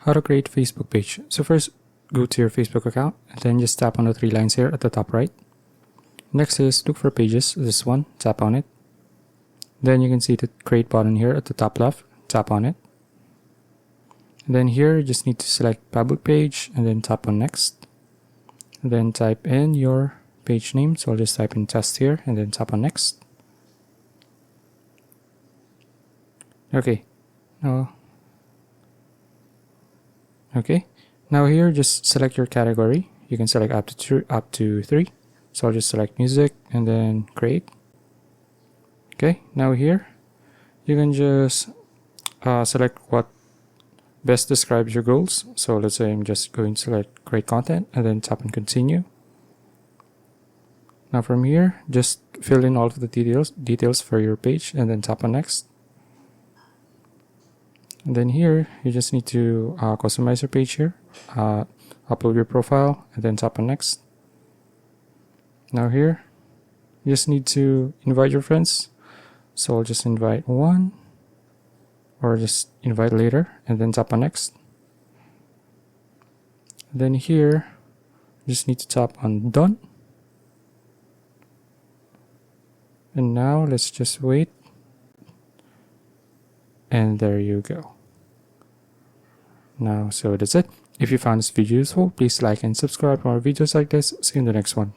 How to create a Facebook page. So first, go to your Facebook account and then just tap on the three lines here at the top right. Next is look for pages, this one, tap on it. Then you can see the create button here at the top left, tap on it. And then here you just need to select public page and then tap on next. And then type in your page name, so I'll just type in test here and then tap on next. Okay, now here just select your category. You can select up to 3. So I'll just select music and then create. Okay, now here you can just select what best describes your goals. So let's say I'm just going to select create content and then tap on continue. Now from here, just fill in all of the details for your page and then tap on next. And then here, you just need to customize your page here, upload your profile, and then tap on next. Now here, you just need to invite your friends. So I'll just invite one, or just invite later, and then tap on next. Then here, you just need to tap on done. And now let's just wait. And there you go. Now, so that's it. If you found this video useful, please like and subscribe for more videos like this. See you in the next one.